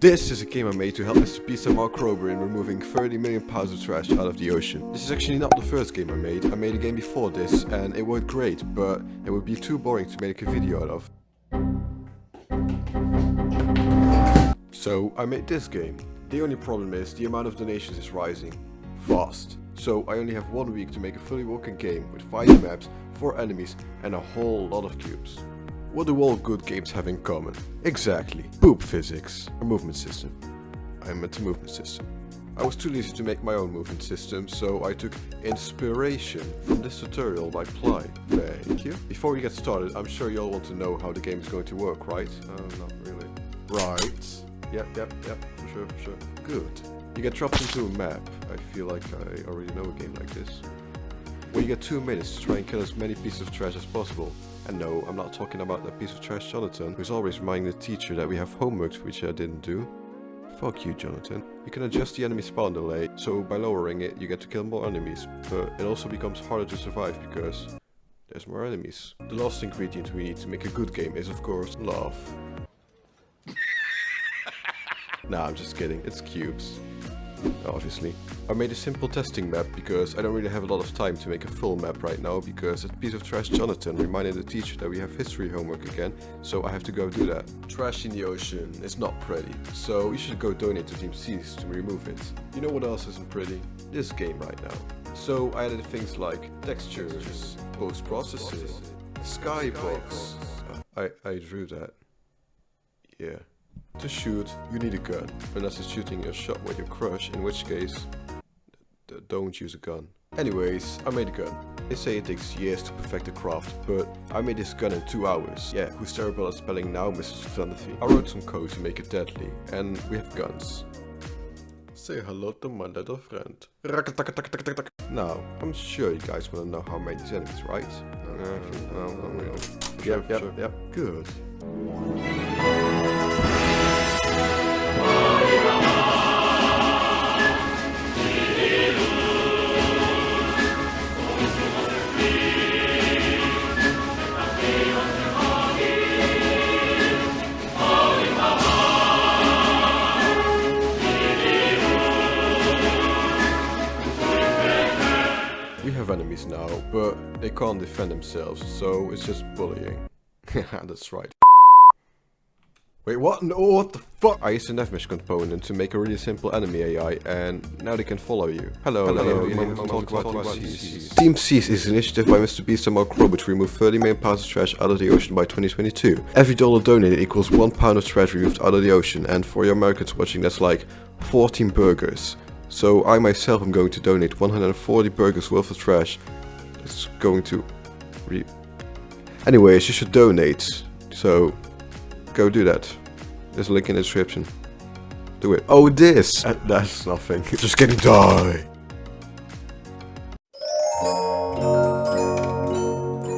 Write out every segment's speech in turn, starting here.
This is a game I made to help MrBeast and Mark Rober in removing 30 million pounds of trash out of the ocean. This is actually not the first game I made. I made a game before this and it worked great, but it would be too boring to make a video out of. So I made this game. The only problem is the amount of donations is rising fast. So I only have 1 week to make a fully working game with 5 maps, 4 enemies and a whole lot of cubes. What do all good games have in common? Exactly. Poop physics. A movement system. I meant a movement system. I was too lazy to make my own movement system, so I took inspiration from this tutorial by Ply. Thank you. Before we get started, I'm sure you all want to know how the game is going to work, right? Not really. Right. Yep, for sure. Good. You get dropped into a map. I feel like I already know a game like this. Where you get 2 minutes to try and kill as many pieces of trash as possible. And no, I'm not talking about that piece of trash Jonathan, who's always reminding the teacher that we have homework which I didn't do. Fuck you, Jonathan. You can adjust the enemy spawn delay, so by lowering it you get to kill more enemies, but it also becomes harder to survive because there's more enemies. The last ingredient we need to make a good game is of course love. Nah, I'm just kidding, it's cubes. Obviously. I made a simple testing map because I don't really have a lot of time to make a full map right now because that piece of trash Jonathan reminded the teacher that we have history homework again, so I have to go do that. Trash in the ocean is not pretty, so you should go donate to TeamSeas to remove it. You know what else isn't pretty? This game right now. So I added things like textures, post-processing, skybox. I drew that. Yeah. To shoot, you need a gun, unless it's shooting a shot with your crush, in which case, don't use a gun. Anyways, I made a gun. They say it takes years to perfect the craft, but I made this gun in 2 hours. Yeah, who's terrible at spelling now, Mrs. Fantasy? I wrote some code to make it deadly, and we have guns. Say hello to my little friend. Now, I'm sure you guys want to know how I made these enemies, right? Yep. Good. We have enemies now, but they can't defend themselves, so it's just bullying. That's right. Wait, what? No, what the fuck? I used a NavMesh component to make a really simple enemy AI, and now they can follow you. Hello. TeamSeas is an initiative by MrBeast and Mark Rober to remove 30 million pounds of trash out of the ocean by 2022. Every dollar donated equals 1 pound of trash removed out of the ocean, and for your Americans watching, that's like 14 burgers. So I myself am going to donate 140 burgers worth of trash. It's going to Anyways, you should donate, so go do that. There's a link in the description. Do it. Oh, this! That's nothing. Just kidding, die!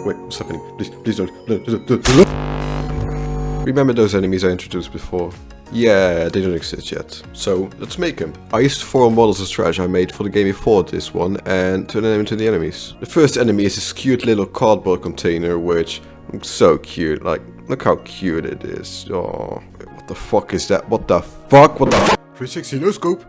Wait, what's happening? Please don't. Remember those enemies I introduced before? Yeah, they don't exist yet. So, let's make them. I used 4 models of trash I made for the game before this one and turned them into the enemies. The first enemy is this cute little cardboard container, which looks so cute. Like, look how cute it is. Oh, what the fuck is that? What the fuck? 360 no scope.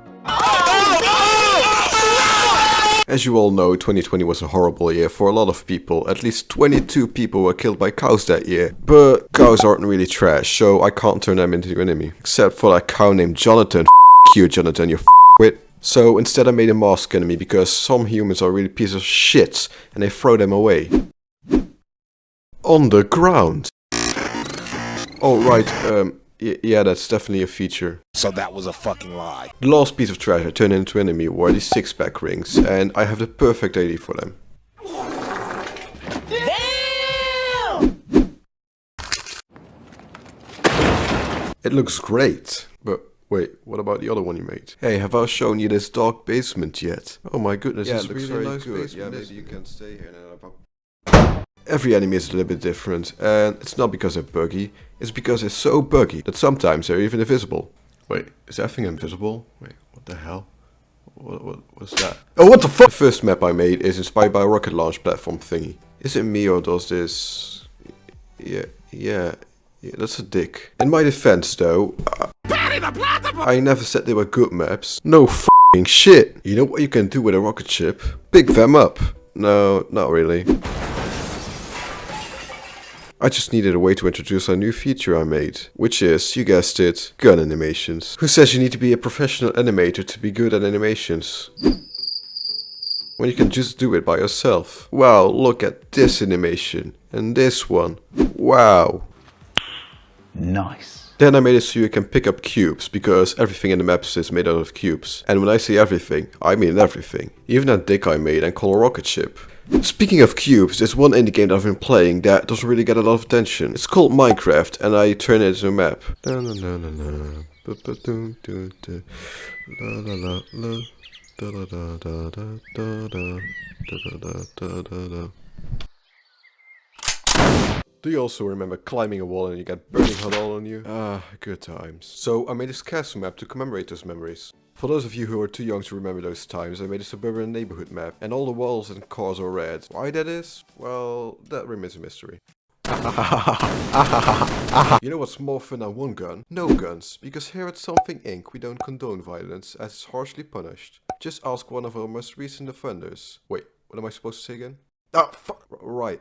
As you all know, 2020 was a horrible year for a lot of people. At least 22 people were killed by cows that year. But cows aren't really trash, so I can't turn them into an enemy. Except for that cow named Jonathan. F you, Jonathan, you f***wit. So instead I made a mask enemy because some humans are really pieces of shit and they throw them away. On the ground. Oh right, yeah, that's definitely a feature. So that was a fucking lie. The last piece of trash I turned into an enemy were these 6-pack rings, and I have the perfect ID for them. Damn! It looks great, but wait, what about the other one you made? Hey, have I shown you this dark basement yet? Oh my goodness, yeah, it looks really nice good. Yeah, maybe you can stay here now. Every enemy is a little bit different, and it's not because they're buggy, it's because they're so buggy that sometimes they're even invisible. Wait, is everything invisible? Wait, what the hell? What's that? Oh, what the fuck? The first map I made is inspired by a rocket launch platform thingy. Is it me or does this... Yeah, that's a dick. In my defense though... I never said they were good maps. No f***ing shit. You know what you can do with a rocket ship? Pick them up. No, not really. I just needed a way to introduce a new feature I made, which is, you guessed it, gun animations. Who says you need to be a professional animator to be good at animations? When you can just do it by yourself. Wow, look at this animation. And this one. Wow. Nice. Then I made it so you can pick up cubes, because everything in the maps is made out of cubes. And when I say everything, I mean everything. Even that dick I made and call a rocket ship. Speaking of cubes, there's one indie game that I've been playing that doesn't really get a lot of attention. It's called Minecraft, and I turn it into a map. Do you also remember climbing a wall and you get burning hot all on you? Ah, good times. So I made a castle map to commemorate those memories. For those of you who are too young to remember those times, I made a suburban neighborhood map, and all the walls and cars are red. Why that is? Well, that remains a mystery. You know what's more fun than one gun? No guns, because here at Something Inc. we don't condone violence, as it's harshly punished. Just ask one of our most recent offenders. Wait, what am I supposed to say again? Ah, fuck! Right.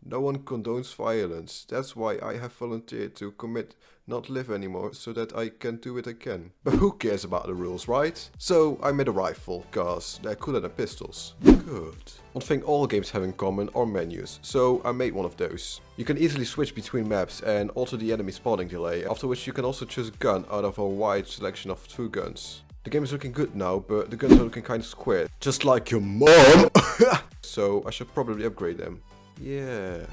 No one condones violence. That's why I have volunteered to commit not live anymore, so that I can do it again. But who cares about the rules, right? So I made a rifle, cause they're cooler than pistols. Good. One thing all games have in common are menus, so I made one of those. You can easily switch between maps and alter the enemy spawning delay, after which you can also choose a gun out of a wide selection of 2 guns. The game is looking good now, but the guns are looking kinda square. Just like your mom! So I should probably upgrade them. Yeah.